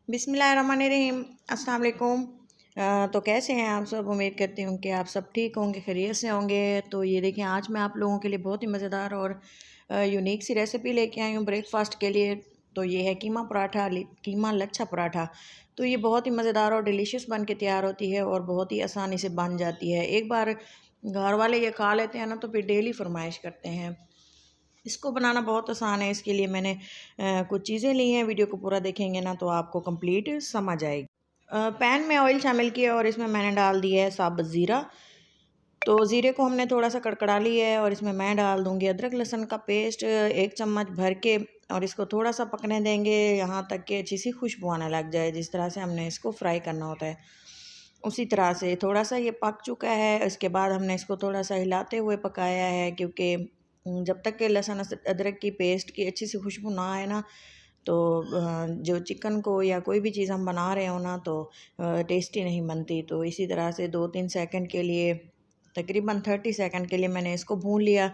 बिस्मिल्लाहिर्रहमानिर्रहीम। अस्सलाम वालेकुम। तो कैसे हैं आप सब? उम्मीद करती हूँ कि आप सब ठीक होंगे, खैरियत से होंगे। तो ये देखिए, आज मैं आप लोगों के लिए बहुत ही मज़ेदार और यूनिक सी रेसिपी लेके आई हूँ ब्रेकफास्ट के लिए। तो ये है कीमा पराठा, कीमा लच्छा पराठा। तो ये बहुत ही मज़ेदार और डिलीशियस बन के तैयार होती है और बहुत ही आसानी से बन जाती है। एक बार घर वाले ये खा लेते हैं ना, तो फिर डेली फरमाइश करते हैं। इसको बनाना बहुत आसान है। इसके लिए मैंने कुछ चीज़ें ली हैं। वीडियो को पूरा देखेंगे ना तो आपको कंप्लीट समझ आएगी। पैन में ऑयल शामिल किया और इसमें मैंने डाल दिया है साबुत ज़ीरा। तो ज़ीरे को हमने थोड़ा सा कड़कड़ा लिया है और इसमें मैं डाल दूंगी अदरक लहसुन का पेस्ट 1 चम्मच भर के। और इसको थोड़ा सा पकने देंगे यहाँ तक कि अच्छी सी खुशबू आने लग जाए। जिस तरह से हमने इसको फ्राई करना होता है उसी तरह से थोड़ा सा ये पक चुका है। इसके बाद हमने इसको थोड़ा सा हिलाते हुए पकाया है, क्योंकि जब तक कि लहसुन अदरक की पेस्ट की अच्छी सी खुशबू ना आए ना, तो जो चिकन को या कोई भी चीज़ हम बना रहे हो ना, तो टेस्टी नहीं बनती। तो इसी तरह से 2-3 सेकंड के लिए, तकरीबन 30 सेकंड के लिए मैंने इसको भून लिया।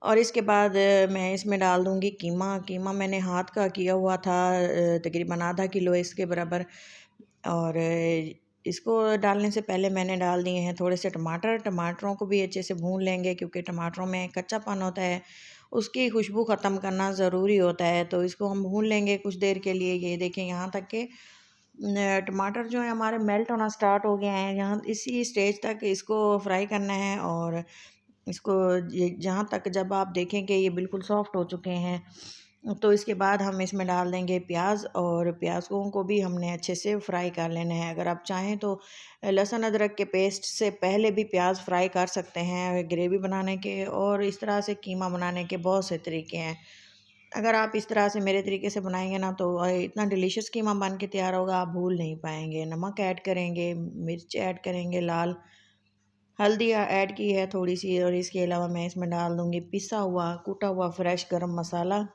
और इसके बाद मैं इसमें डाल दूँगी कीमा। कीमा मैंने हाथ का किया हुआ था, तकरीबन आधा किलो इसके बराबर। और इसको डालने से पहले मैंने डाल दिए हैं थोड़े से टमाटर। टमाटरों को भी अच्छे से भून लेंगे, क्योंकि टमाटरों में कच्चापन होता है, उसकी खुशबू ख़त्म करना ज़रूरी होता है। तो इसको हम भून लेंगे कुछ देर के लिए। ये देखें, यहाँ तक कि टमाटर जो है हमारे मेल्ट होना स्टार्ट हो गए हैं। यहाँ इसी स्टेज तक इसको फ्राई करना है। और इसको ये जहाँ तक जब आप देखें कि ये बिल्कुल सॉफ्ट हो चुके हैं, तो इसके बाद हम इसमें डाल देंगे प्याज। और प्याज़ों को भी हमने अच्छे से फ्राई कर लेना है। अगर आप चाहें तो लहसुन अदरक के पेस्ट से पहले भी प्याज फ्राई कर सकते हैं ग्रेवी बनाने के। और इस तरह से कीमा बनाने के बहुत से तरीके हैं। अगर आप इस तरह से मेरे तरीके से बनाएंगे ना, तो इतना डिलीशियस कीमा बन के तैयार होगा, आप भूल नहीं पाएंगे। नमक ऐड करेंगे, मिर्च ऐड करेंगे लाल, हल्दी ऐड की है थोड़ी सी। और इसके अलावा मैं इसमें डाल दूँगी पिसा हुआ कूटा हुआ फ्रेश गरम मसाला।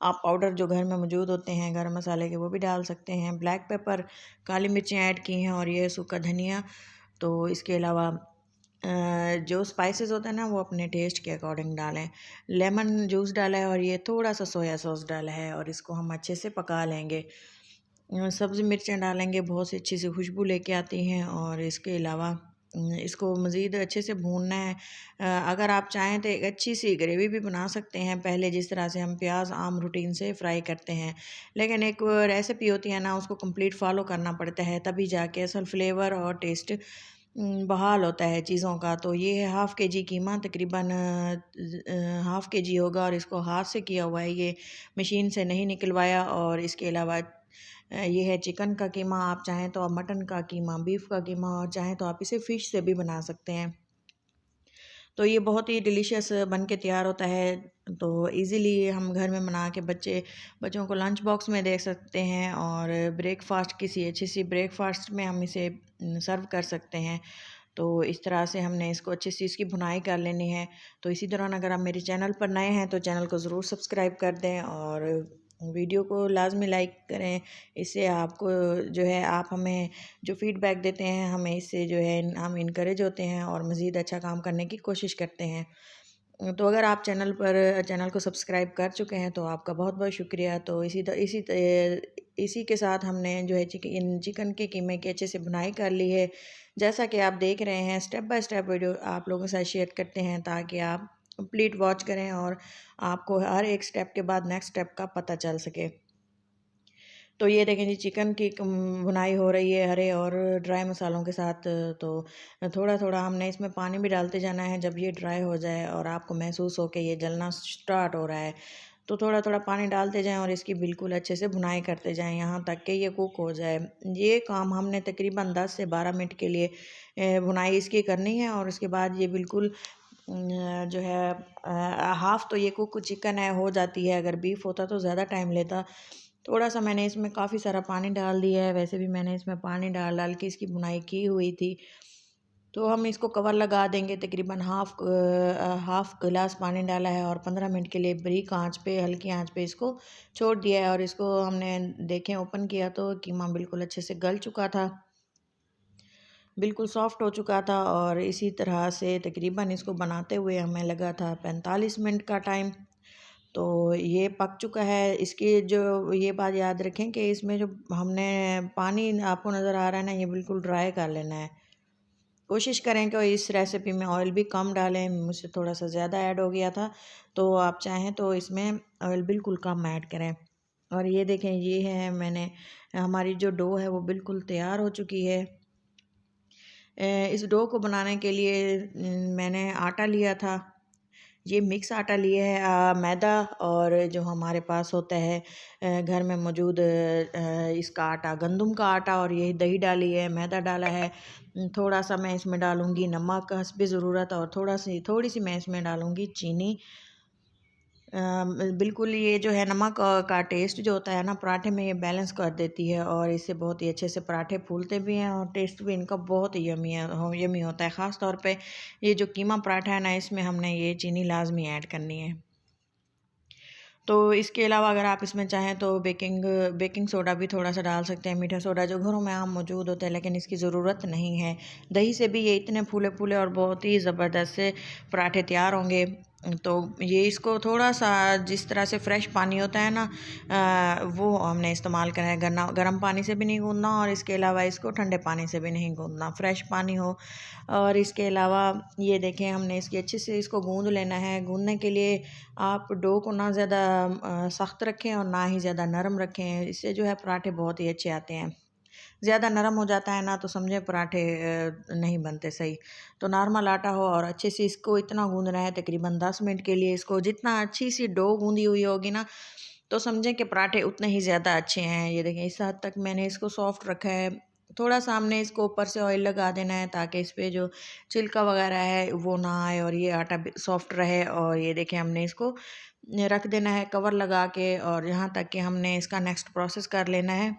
आप पाउडर जो घर में मौजूद होते हैं गरम मसाले के, वो भी डाल सकते हैं। ब्लैक पेपर, काली मिर्चें ऐड की हैं, और ये सूखा धनिया। तो इसके अलावा जो स्पाइसेस होते हैं ना, वो अपने टेस्ट के अकॉर्डिंग डालें। लेमन जूस डाला है और ये थोड़ा सा सोया सॉस डाला है। और इसको हम अच्छे से पका लेंगे। सब्ज़ी मिर्चें डालेंगे, बहुत सी अच्छी सी खुशबू लेके आती हैं। और इसके अलावा इसको मज़ीद अच्छे से भूनना है। अगर आप चाहें तो एक अच्छी सी ग्रेवी भी बना सकते हैं पहले, जिस तरह से हम प्याज आम रूटीन से फ्राई करते हैं। लेकिन एक रेसिपी होती है ना, उसको कंप्लीट फॉलो करना पड़ता है, तभी जाके असल फ्लेवर और टेस्ट बहाल होता है चीज़ों का। तो ये है हाफ़ के जी कीमा, तकरीबन हाफ़ के जी होगा। और इसको हाथ से किया हुआ है, ये मशीन से नहीं निकलवाया। और इसके अलावा ये है चिकन का कीमा। आप चाहें तो आप मटन का कीमा, बीफ का कीमा, और चाहें तो आप इसे फ़िश से भी बना सकते हैं। तो ये बहुत ही डिलीशियस बन के तैयार होता है। तो इजीली हम घर में बना के बच्चों को लंच बॉक्स में दे सकते हैं। और ब्रेकफास्ट, किसी अच्छी सी ब्रेकफास्ट में हम इसे सर्व कर सकते हैं। तो इस तरह से हमने इसको अच्छी सी इसकी भुनाई कर लेनी है। तो इसी दौरान अगर आप मेरे चैनल पर नए हैं तो चैनल को ज़रूर सब्सक्राइब कर दें और वीडियो को लाजमी लाइक करें। इससे आपको जो है, आप हमें जो फ़ीडबैक देते हैं, हमें इससे जो है हम इनकरेज होते हैं और मज़ीद अच्छा काम करने की कोशिश करते हैं। तो अगर आप चैनल को सब्सक्राइब कर चुके हैं तो आपका बहुत बहुत शुक्रिया। तो इसी के साथ हमने जो है चिकन के कीमे की अच्छे से बुनाई कर ली है। जैसा कि आप देख रहे हैं, स्टेप बाय स्टेप वीडियो आप लोगों के साथ शेयर करते हैं, ताकि आप कंप्लीट वॉच करें और आपको हर एक स्टेप के बाद नेक्स्ट स्टेप का पता चल सके। तो ये देखें जी, चिकन की भुनाई हो रही है हरे और ड्राई मसालों के साथ। तो थोड़ा थोड़ा हमने इसमें पानी भी डालते जाना है। जब ये ड्राई हो जाए और आपको महसूस हो कि ये जलना स्टार्ट हो रहा है, तो थोड़ा थोड़ा पानी डालते जाएं और इसकी बिल्कुल अच्छे से भुनाई करते जाएं यहाँ तक कि ये कुक हो जाए। ये काम हमने तकरीबन 10 से 12 मिनट के लिए भुनाई इसकी करनी है। और उसके बाद ये बिल्कुल जो है हाफ़ तो ये कुक चिकन है हो जाती है। अगर बीफ होता तो ज़्यादा टाइम लेता। थोड़ा सा मैंने इसमें काफ़ी सारा पानी डाल दिया है। वैसे भी मैंने इसमें पानी डाल डाल के इसकी बुनाई की हुई थी। तो हम इसको कवर लगा देंगे। तकरीबन हाफ़ गिलास पानी डाला है और 15 मिनट के लिए बारीक आंच पे, हल्की आंच पे इसको छोड़ दिया है। और इसको हमने देखें, ओपन किया तो कीमा बिल्कुल अच्छे से गल चुका था, बिल्कुल सॉफ्ट हो चुका था। और इसी तरह से तकरीबन इसको बनाते हुए हमें लगा था 45 मिनट का टाइम। तो ये पक चुका है। इसकी जो ये बात याद रखें कि इसमें जो हमने पानी आपको नज़र आ रहा है ना, ये बिल्कुल ड्राई कर लेना है। कोशिश करें कि इस रेसिपी में ऑयल भी कम डालें, मुझसे थोड़ा सा ज़्यादा ऐड हो गया था, तो आप चाहें तो इसमें ऑयल बिल्कुल कम ऐड करें। और ये देखें, ये है मैंने हमारी जो डो है वो बिल्कुल तैयार हो चुकी है। इस डो को बनाने के लिए मैंने आटा लिया था। ये मिक्स आटा लिए है, मैदा और जो हमारे पास होता है घर में मौजूद इसका आटा, गंदम का आटा, और यही दही डाली है, मैदा डाला है। थोड़ा सा मैं इसमें डालूँगी नमक हस्बे ज़रूरत, और थोड़ी सी मैं इसमें डालूँगी चीनी। बिल्कुल ये जो है नमक का टेस्ट जो होता है ना पराठे में, ये बैलेंस कर देती है और इससे बहुत ही अच्छे से पराठे फूलते भी हैं और टेस्ट भी इनका बहुत ही यमी होता है। ख़ास तौर पे ये जो कीमा पराठा है ना, इसमें हमने ये चीनी लाजमी ऐड करनी है। तो इसके अलावा अगर आप इसमें चाहें तो बेकिंग सोडा भी थोड़ा सा डाल सकते हैं, मीठा सोडा जो घरों में आम मौजूद होता है, लेकिन इसकी ज़रूरत नहीं है। दही से भी ये इतने फूले फूले और बहुत ही ज़बरदस्त से पराठे तैयार होंगे। तो ये इसको थोड़ा सा जिस तरह से फ्रेश पानी होता है ना, वो हमने इस्तेमाल करना है। गर्म पानी से भी नहीं गूँदना और इसके अलावा इसको ठंडे पानी से भी नहीं गूँदना, फ्रेश पानी हो। और इसके अलावा ये देखें, हमने इसकी अच्छे से इसको गूँद लेना है। गूँदने के लिए आप डो को ना ज़्यादा सख्त रखें और ना ही ज़्यादा नरम रखें, इससे जो है पराठे बहुत ही अच्छे आते हैं। ज़्यादा नरम हो जाता है ना तो समझे पराठे नहीं बनते सही। तो नॉर्मल आटा हो और अच्छे से इसको इतना गूँदना है तकरीबन 10 मिनट के लिए। इसको जितना अच्छी सी डो गूँदी हुई होगी ना, तो समझें कि पराठे उतने ही ज़्यादा अच्छे हैं। ये देखें, इस हद तक मैंने इसको सॉफ्ट रखा है। थोड़ा सा हमने इसको ऊपर से ऑयल लगा देना है ताकि इस पे जो छिलका वगैरह है वो ना आए और ये आटा सॉफ्ट रहे। और ये देखें, हमने इसको रख देना है कवर लगा के, और यहाँ तक कि हमने इसका नेक्स्ट प्रोसेस कर लेना है।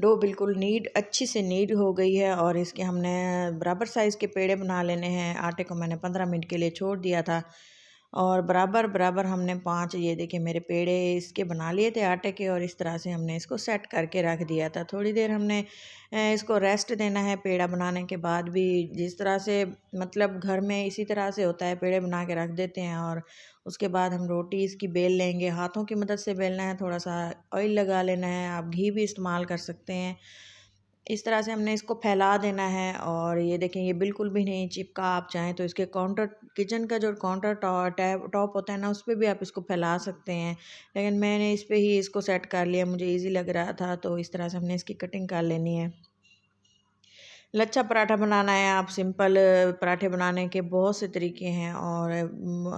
डो बिल्कुल अच्छी से नीड हो गई है और इसके हमने बराबर साइज़ के पेड़े बना लेने हैं। आटे को मैंने 15 मिनट के लिए छोड़ दिया था और बराबर बराबर हमने 5, ये देखिए मेरे पेड़े इसके बना लिए थे आटे के, और इस तरह से हमने इसको सेट करके रख दिया था। थोड़ी देर हमने इसको रेस्ट देना है पेड़ा बनाने के बाद भी। जिस तरह से मतलब घर में इसी तरह से होता है, पेड़े बना के रख देते हैं और उसके बाद हम रोटी इसकी बेल लेंगे। हाथों की मदद से बेलना है, थोड़ा सा ऑयल लगा लेना है, आप घी भी इस्तेमाल कर सकते हैं। इस तरह से हमने इसको फैला देना है और ये देखें, ये बिल्कुल भी नहीं चिपका। आप चाहें तो इसके किचन का जो काउंटर टॉप होता है ना, उस पर भी आप इसको फैला सकते हैं, लेकिन मैंने इस पे ही इसको सेट कर लिया, मुझे इजी लग रहा था। तो इस तरह से हमने इसकी कटिंग कर लेनी है। लच्छा पराठा बनाना है, आप सिंपल पराठे बनाने के बहुत से तरीके हैं और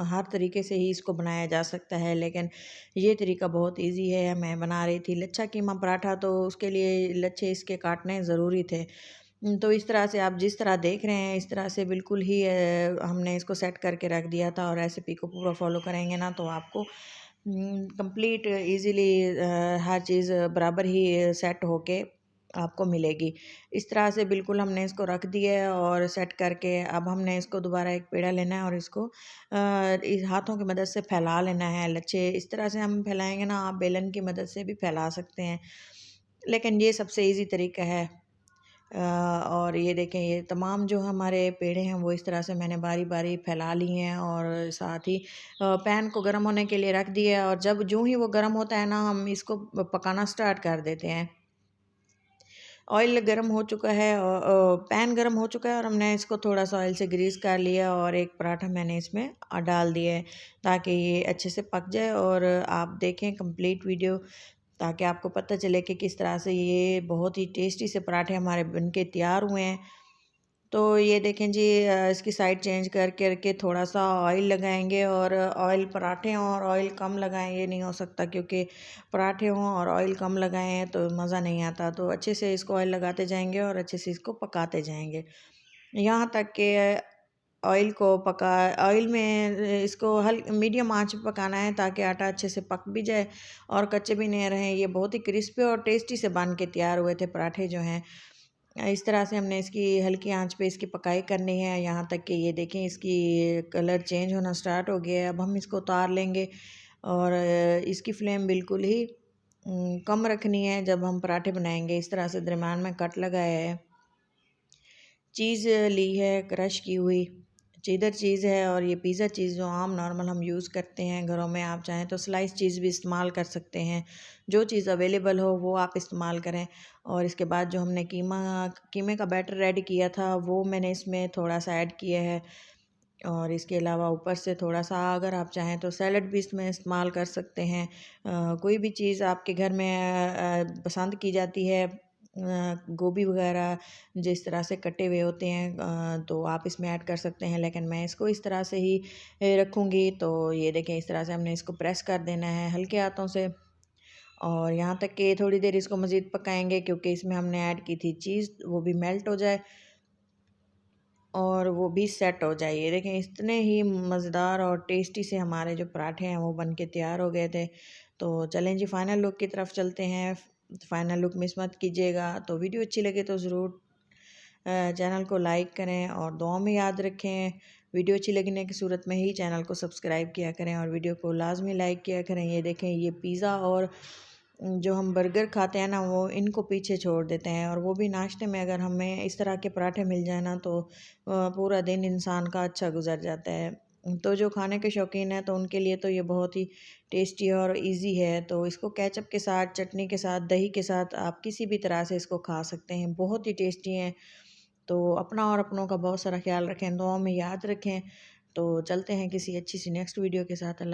हर तरीके से ही इसको बनाया जा सकता है, लेकिन ये तरीका बहुत इजी है। मैं बना रही थी लच्छा कीमा पराठा, तो उसके लिए लच्छे इसके काटने ज़रूरी थे। तो इस तरह से आप जिस तरह देख रहे हैं, इस तरह से बिल्कुल ही हमने इसको सेट करके रख दिया था। और रेसिपी को पूरा फॉलो करेंगे ना तो आपको कंप्लीट इजीली हर चीज़ बराबर ही सेट होके आपको मिलेगी। इस तरह से बिल्कुल हमने इसको रख दिया है और सेट करके अब हमने इसको दोबारा एक पेड़ा लेना है और इसको इस हाथों की मदद से फैला लेना है। लच्छे इस तरह से हम फैलाएंगे ना, आप बेलन की मदद से भी फैला सकते हैं, लेकिन ये सबसे इजी तरीका है। और ये देखें, ये तमाम जो हमारे पेड़े हैं वो इस तरह से मैंने बारी बारी फैला लिए हैं और साथ ही पैन को गर्म होने के लिए रख दिया है। और जब जो ही वो गर्म होता है ना, हम इसको पकाना स्टार्ट कर देते हैं। ऑयल गर्म हो चुका है और पैन गर्म हो चुका है और हमने इसको थोड़ा सा ऑयल से ग्रीस कर लिया और एक पराठा मैंने इसमें डाल दिया है ताकि ये अच्छे से पक जाए। और आप देखें कंप्लीट वीडियो ताकि आपको पता चले कि किस तरह से ये बहुत ही टेस्टी से पराठे हमारे बनके तैयार हुए हैं। तो ये देखें जी, इसकी साइड चेंज कर करके थोड़ा सा ऑयल लगाएंगे। और ऑयल पराठे हों और ऑयल कम लगाएं ये नहीं हो सकता, क्योंकि पराठे हों और ऑयल कम लगाएं तो मज़ा नहीं आता। तो अच्छे से इसको ऑयल लगाते जाएंगे और अच्छे से इसको पकाते जाएंगे यहाँ तक कि ऑयल में इसको मीडियम आंच पे पकाना है ताकि आटा अच्छे से पक भी जाए और कच्चे भी नहीं रहें। ये बहुत ही क्रिस्पी और टेस्टी से बन के तैयार हुए थे पराठे जो हैं। इस तरह से हमने इसकी हल्की आंच पे इसकी पकाई करनी है यहाँ तक कि ये देखें इसकी कलर चेंज होना स्टार्ट हो गया है। अब हम इसको उतार लेंगे और इसकी फ्लेम बिल्कुल ही कम रखनी है जब हम पराठे बनाएंगे। इस तरह से दरम्यान में कट लगाया है। चीज़ ली है क्रश की हुई, चीदर चीज़ है और ये पिज़्ज़ा चीज़ जो आम नॉर्मल हम यूज़ करते हैं घरों में। आप चाहें तो स्लाइस चीज़ भी इस्तेमाल कर सकते हैं, जो चीज़ अवेलेबल हो वो आप इस्तेमाल करें। और इसके बाद जो हमने कीमे का बैटर रेडी किया था वो मैंने इसमें थोड़ा सा ऐड किया है। और इसके अलावा ऊपर से थोड़ा सा अगर आप चाहें तो सैलड भी इसमें इस्तेमाल कर सकते हैं। कोई भी चीज़ आपके घर में पसंद की जाती है, गोभी वगैरह जिस तरह से कटे हुए होते हैं तो आप इसमें ऐड कर सकते हैं, लेकिन मैं इसको इस तरह से ही रखूँगी। तो ये देखें, इस तरह से हमने इसको प्रेस कर देना है हल्के हाथों से, और यहाँ तक कि थोड़ी देर इसको मज़ीद पकाएंगे क्योंकि इसमें हमने ऐड की थी चीज़, वो भी मेल्ट हो जाए और वो भी सेट हो जाए। ये देखें, इतने ही मज़ेदार और टेस्टी से हमारे जो पराठे हैं वो बन के तैयार हो गए थे। तो चलें जी, फ़ाइनल लुक की तरफ चलते हैं। फ़ाइनल लुक मिस मत कीजिएगा। तो वीडियो अच्छी लगे तो ज़रूर चैनल को लाइक करें और दुआ में याद रखें। वीडियो अच्छी लगने की सूरत में ही चैनल को सब्सक्राइब किया करें और वीडियो को लाजमी लाइक किया करें। ये देखें, ये पिज़्ज़ा और जो हम बर्गर खाते हैं ना, वो इनको पीछे छोड़ देते हैं, और वो भी नाश्ते में अगर हमें इस तरह के पराठे मिल जाए ना तो पूरा दिन इंसान का अच्छा गुजर जाता है। तो जो खाने के शौकीन हैं तो उनके लिए तो ये बहुत ही टेस्टी और इजी है। तो इसको केचप के साथ, चटनी के साथ, दही के साथ आप किसी भी तरह से इसको खा सकते हैं, बहुत ही टेस्टी हैं। तो अपना और अपनों का बहुत सारा ख्याल रखें, दुआ में याद रखें। तो चलते हैं किसी अच्छी सी नेक्स्ट वीडियो के साथ। अल्लाह।